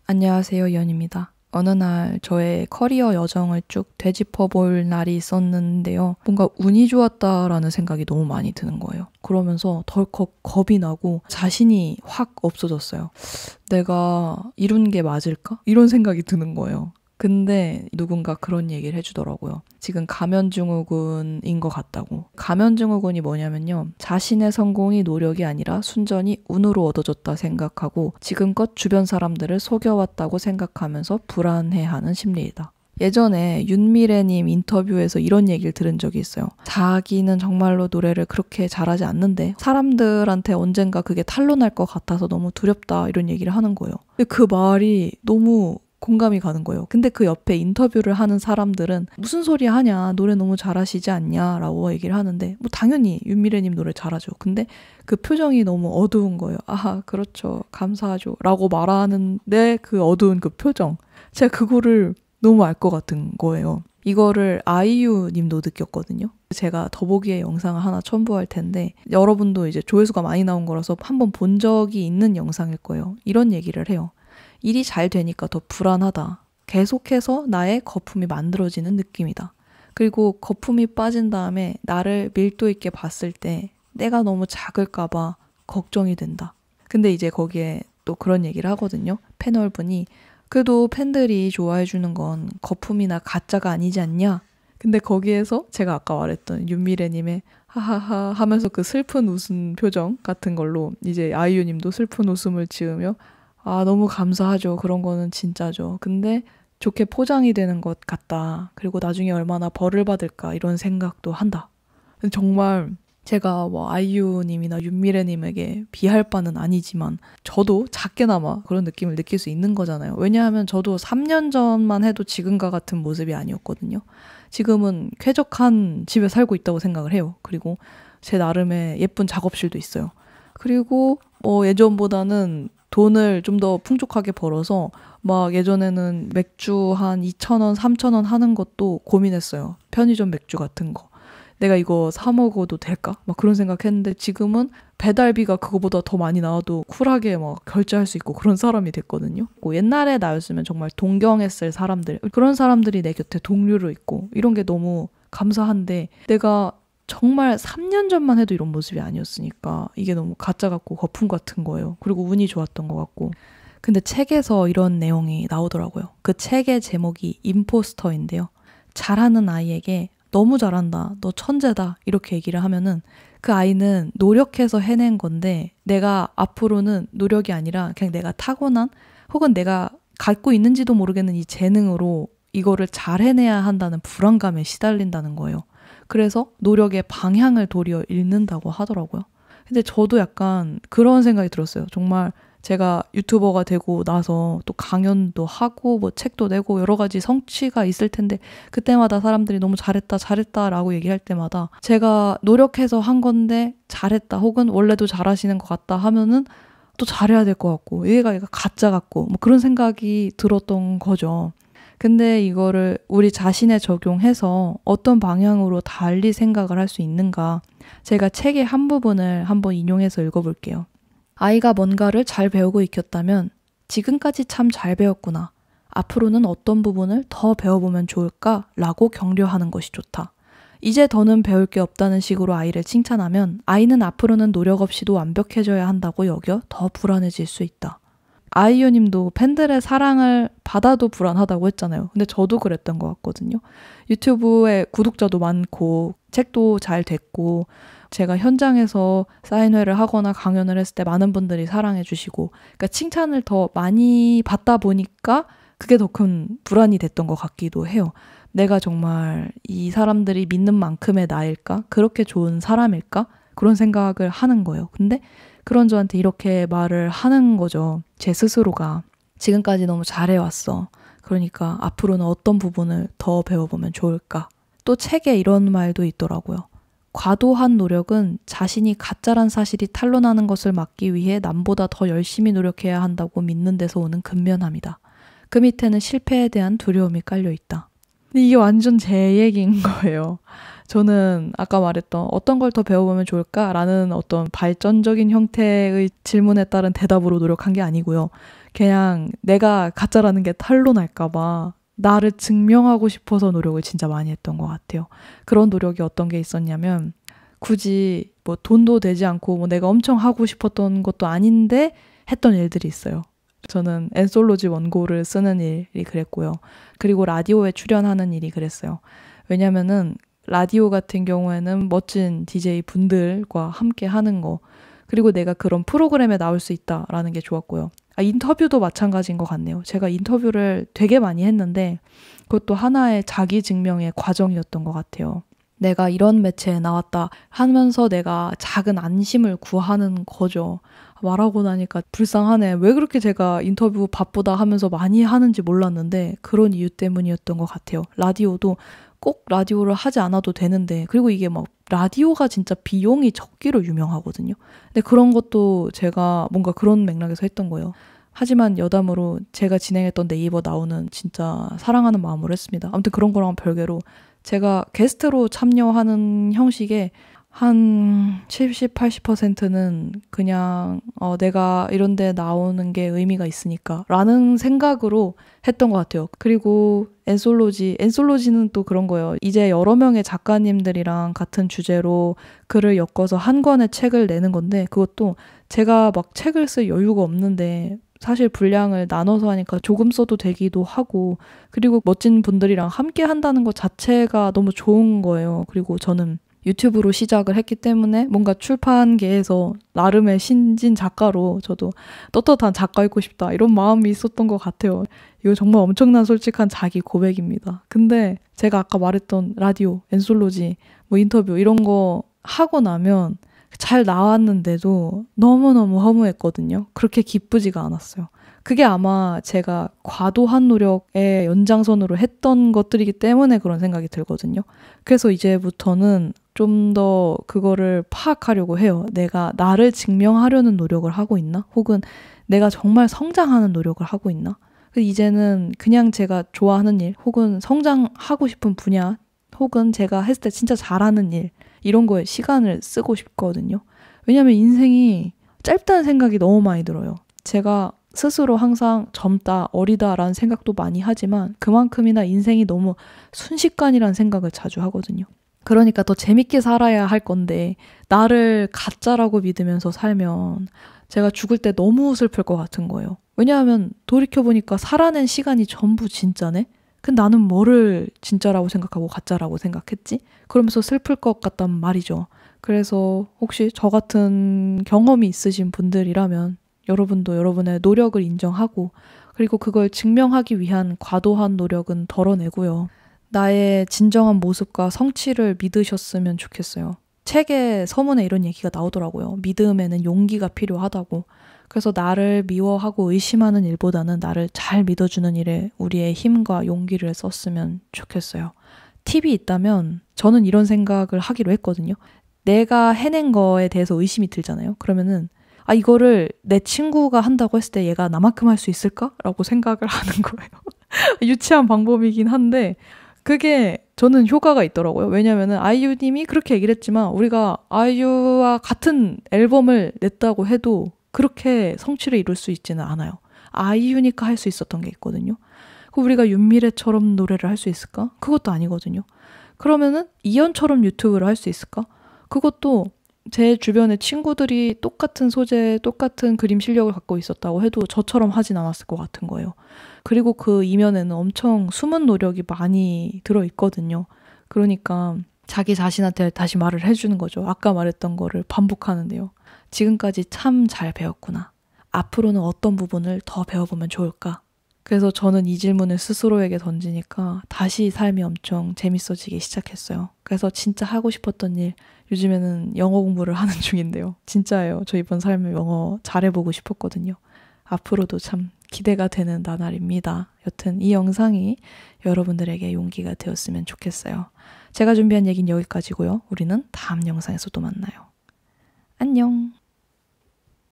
안녕하세요, 연입니다. 어느 날 저의 커리어 여정을 쭉 되짚어 볼 날이 있었는데요. 뭔가 운이 좋았다라는 생각이 너무 많이 드는 거예요. 그러면서 덜컥 겁이 나고 자신이 확 없어졌어요. 내가 이룬 게 맞을까? 이런 생각이 드는 거예요. 근데 누군가 그런 얘기를 해주더라고요. 지금 가면증후군인 것 같다고. 가면증후군이 뭐냐면요. 자신의 성공이 노력이 아니라 순전히 운으로 얻어졌다 생각하고 지금껏 주변 사람들을 속여왔다고 생각하면서 불안해하는 심리이다. 예전에 윤미래님 인터뷰에서 이런 얘기를 들은 적이 있어요. 자기는 정말로 노래를 그렇게 잘하지 않는데 사람들한테 언젠가 그게 탄로날 것 같아서 너무 두렵다 이런 얘기를 하는 거예요. 근데 그 말이 너무 공감이 가는 거예요. 근데 그 옆에 인터뷰를 하는 사람들은 무슨 소리 하냐, 노래 너무 잘하시지 않냐 라고 얘기를 하는데 뭐 당연히 윤미래님 노래 잘하죠. 근데 그 표정이 너무 어두운 거예요. 아, 그렇죠, 감사하죠 라고 말하는데 그 어두운 그 표정, 제가 그거를 너무 알 것 같은 거예요. 이거를 아이유 님도 느꼈거든요. 제가 더보기에 영상을 하나 첨부할 텐데 여러분도 이제 조회수가 많이 나온 거라서 한번 본 적이 있는 영상일 거예요. 이런 얘기를 해요. 일이 잘 되니까 더 불안하다. 계속해서 나의 거품이 만들어지는 느낌이다. 그리고 거품이 빠진 다음에 나를 밀도 있게 봤을 때 내가 너무 작을까봐 걱정이 된다. 근데 이제 거기에 또 그런 얘기를 하거든요. 패널분이 그래도 팬들이 좋아해주는 건 거품이나 가짜가 아니지 않냐? 근데 거기에서 제가 아까 말했던 윤미래님의 하하하 하면서 그 슬픈 웃음 표정 같은 걸로 이제 아이유님도 슬픈 웃음을 지으며 아, 너무 감사하죠. 그런 거는 진짜죠. 근데 좋게 포장이 되는 것 같다. 그리고 나중에 얼마나 벌을 받을까 이런 생각도 한다. 정말 제가 뭐 아이유님이나 윤미래님에게 비할 바는 아니지만 저도 작게나마 그런 느낌을 느낄 수 있는 거잖아요. 왜냐하면 저도 3년 전만 해도 지금과 같은 모습이 아니었거든요. 지금은 쾌적한 집에 살고 있다고 생각을 해요. 그리고 제 나름의 예쁜 작업실도 있어요. 그리고 뭐 예전보다는 돈을 좀 더 풍족하게 벌어서 막 예전에는 맥주 한 2,000원, 3,000원 하는 것도 고민했어요. 편의점 맥주 같은 거. 내가 이거 사 먹어도 될까? 막 그런 생각했는데 지금은 배달비가 그거보다 더 많이 나와도 쿨하게 막 결제할 수 있고 그런 사람이 됐거든요. 옛날에 나였으면 정말 동경했을 사람들, 그런 사람들이 내 곁에 동료로 있고 이런 게 너무 감사한데 내가 정말 3년 전만 해도 이런 모습이 아니었으니까 이게 너무 가짜 같고 거품 같은 거예요. 그리고 운이 좋았던 것 같고. 근데 책에서 이런 내용이 나오더라고요. 그 책의 제목이 임포스터인데요. 잘하는 아이에게 너무 잘한다, 너 천재다 이렇게 얘기를 하면은 그 아이는 노력해서 해낸 건데 내가 앞으로는 노력이 아니라 그냥 내가 타고난 혹은 내가 갖고 있는지도 모르겠는 이 재능으로 이거를 잘 해내야 한다는 불안감에 시달린다는 거예요. 그래서 노력의 방향을 도리어 잃는다고 하더라고요. 근데 저도 약간 그런 생각이 들었어요. 정말 제가 유튜버가 되고 나서 또 강연도 하고 뭐 책도 내고 여러 가지 성취가 있을 텐데 그때마다 사람들이 너무 잘했다 라고 얘기할 때마다 제가 노력해서 한 건데 잘했다 혹은 원래도 잘하시는 것 같다 하면은 또 잘해야 될 것 같고 얘가 가짜 같고 뭐 그런 생각이 들었던 거죠. 근데 이거를 우리 자신에 적용해서 어떤 방향으로 달리 생각을 할 수 있는가, 제가 책의 한 부분을 한번 인용해서 읽어볼게요. 아이가 뭔가를 잘 배우고 익혔다면 지금까지 참 잘 배웠구나. 앞으로는 어떤 부분을 더 배워보면 좋을까? 라고 격려하는 것이 좋다. 이제 더는 배울 게 없다는 식으로 아이를 칭찬하면 아이는 앞으로는 노력 없이도 완벽해져야 한다고 여겨 더 불안해질 수 있다. 아이유 님도 팬들의 사랑을 받아도 불안하다고 했잖아요. 근데 저도 그랬던 것 같거든요. 유튜브에 구독자도 많고 책도 잘 됐고 제가 현장에서 사인회를 하거나 강연을 했을 때 많은 분들이 사랑해 주시고 그러니까 칭찬을 더 많이 받다 보니까 그게 더 큰 불안이 됐던 것 같기도 해요. 내가 정말 이 사람들이 믿는 만큼의 나일까? 그렇게 좋은 사람일까? 그런 생각을 하는 거예요. 근데 그런 저한테 이렇게 말을 하는 거죠. 제 스스로가 지금까지 너무 잘해왔어. 그러니까 앞으로는 어떤 부분을 더 배워보면 좋을까? 또 책에 이런 말도 있더라고요. 과도한 노력은 자신이 가짜란 사실이 탄로나는 것을 막기 위해 남보다 더 열심히 노력해야 한다고 믿는 데서 오는 근면함이다. 그 밑에는 실패에 대한 두려움이 깔려있다. 근데 이게 완전 제 얘기인 거예요. 저는 아까 말했던 어떤 걸 더 배워보면 좋을까라는 어떤 발전적인 형태의 질문에 따른 대답으로 노력한 게 아니고요. 그냥 내가 가짜라는 게 탄로날까봐 나를 증명하고 싶어서 노력을 진짜 많이 했던 것 같아요. 그런 노력이 어떤 게 있었냐면 굳이 뭐 돈도 되지 않고 뭐 내가 엄청 하고 싶었던 것도 아닌데 했던 일들이 있어요. 저는 엔솔로지 원고를 쓰는 일이 그랬고요. 그리고 라디오에 출연하는 일이 그랬어요. 왜냐면은 라디오 같은 경우에는 멋진 DJ 분들과 함께 하는 거, 그리고 내가 그런 프로그램에 나올 수 있다라는 게 좋았고요. 인터뷰도 마찬가지인 것 같네요. 제가 인터뷰를 되게 많이 했는데 그것도 하나의 자기 증명의 과정이었던 것 같아요. 내가 이런 매체에 나왔다 하면서 내가 작은 안심을 구하는 거죠. 말하고 나니까 불쌍하네. 왜 그렇게 제가 인터뷰 바쁘다 하면서 많이 하는지 몰랐는데 그런 이유 때문이었던 것 같아요. 라디오도 꼭 라디오를 하지 않아도 되는데, 그리고 이게 막 라디오가 진짜 비용이 적기로 유명하거든요. 근데 그런 것도 제가 뭔가 그런 맥락에서 했던 거예요. 하지만 여담으로 제가 진행했던 네이버 나오는 진짜 사랑하는 마음으로 했습니다. 아무튼 그런 거랑 별개로 제가 게스트로 참여하는 형식의 한 70, 80%는 그냥 내가 이런 데 나오는 게 의미가 있으니까 라는 생각으로 했던 것 같아요. 그리고 엔솔로지는 또 그런 거예요. 이제 여러 명의 작가님들이랑 같은 주제로 글을 엮어서 한 권의 책을 내는 건데, 그것도 제가 막 책을 쓸 여유가 없는데 사실 분량을 나눠서 하니까 조금 써도 되기도 하고, 그리고 멋진 분들이랑 함께 한다는 것 자체가 너무 좋은 거예요. 그리고 저는 유튜브로 시작을 했기 때문에 뭔가 출판계에서 나름의 신진 작가로 저도 떳떳한 작가이고 싶다 이런 마음이 있었던 것 같아요. 이거 정말 엄청난 솔직한 자기 고백입니다. 근데 제가 아까 말했던 라디오, 엔솔로지, 뭐 인터뷰 이런 거 하고 나면 잘 나왔는데도 너무너무 허무했거든요. 그렇게 기쁘지가 않았어요. 그게 아마 제가 과도한 노력의 연장선으로 했던 것들이기 때문에 그런 생각이 들거든요. 그래서 이제부터는 좀 더 그거를 파악하려고 해요. 내가 나를 증명하려는 노력을 하고 있나? 혹은 내가 정말 성장하는 노력을 하고 있나? 이제는 그냥 제가 좋아하는 일, 혹은 성장하고 싶은 분야, 혹은 제가 했을 때 진짜 잘하는 일, 이런 거에 시간을 쓰고 싶거든요. 왜냐면 인생이 짧다는 생각이 너무 많이 들어요. 제가 스스로 항상 젊다, 어리다라는 생각도 많이 하지만 그만큼이나 인생이 너무 순식간이라는 생각을 자주 하거든요. 그러니까 더 재밌게 살아야 할 건데 나를 가짜라고 믿으면서 살면 제가 죽을 때 너무 슬플 것 같은 거예요. 왜냐하면 돌이켜보니까 살아낸 시간이 전부 진짜네? 근데 나는 뭐를 진짜라고 생각하고 가짜라고 생각했지? 그러면서 슬플 것 같단 말이죠. 그래서 혹시 저 같은 경험이 있으신 분들이라면 여러분도 여러분의 노력을 인정하고, 그리고 그걸 증명하기 위한 과도한 노력은 덜어내고요. 나의 진정한 모습과 성취를 믿으셨으면 좋겠어요. 책에 서문에 이런 얘기가 나오더라고요. 믿음에는 용기가 필요하다고. 그래서 나를 미워하고 의심하는 일보다는 나를 잘 믿어주는 일에 우리의 힘과 용기를 썼으면 좋겠어요. 팁이 있다면 저는 이런 생각을 하기로 했거든요. 내가 해낸 거에 대해서 의심이 들잖아요. 그러면은 이거를 내 친구가 한다고 했을 때 얘가 나만큼 할 수 있을까? 라고 생각을 하는 거예요. 유치한 방법이긴 한데 그게 저는 효과가 있더라고요. 왜냐면은 아이유님이 그렇게 얘기를 했지만 우리가 아이유와 같은 앨범을 냈다고 해도 그렇게 성취를 이룰 수 있지는 않아요. 아이유니까 할 수 있었던 게 있거든요. 우리가 윤미래처럼 노래를 할 수 있을까? 그것도 아니거든요. 그러면은 이연처럼 유튜브를 할 수 있을까? 그것도 제 주변의 친구들이 똑같은 소재, 똑같은 그림 실력을 갖고 있었다고 해도 저처럼 하진 않았을 것 같은 거예요. 그리고 그 이면에는 엄청 숨은 노력이 많이 들어있거든요. 그러니까 자기 자신한테 다시 말을 해주는 거죠. 아까 말했던 거를 반복하는데요. 지금까지 참 잘 배웠구나. 앞으로는 어떤 부분을 더 배워보면 좋을까? 그래서 저는 이 질문을 스스로에게 던지니까 다시 삶이 엄청 재밌어지기 시작했어요. 그래서 진짜 하고 싶었던 일, 요즘에는 영어 공부를 하는 중인데요. 진짜예요. 저 이번 삶에 영어 잘해보고 싶었거든요. 앞으로도 참 기대가 되는 나날입니다. 여튼 이 영상이 여러분들에게 용기가 되었으면 좋겠어요. 제가 준비한 얘기는 여기까지고요. 우리는 다음 영상에서 또 만나요. 안녕.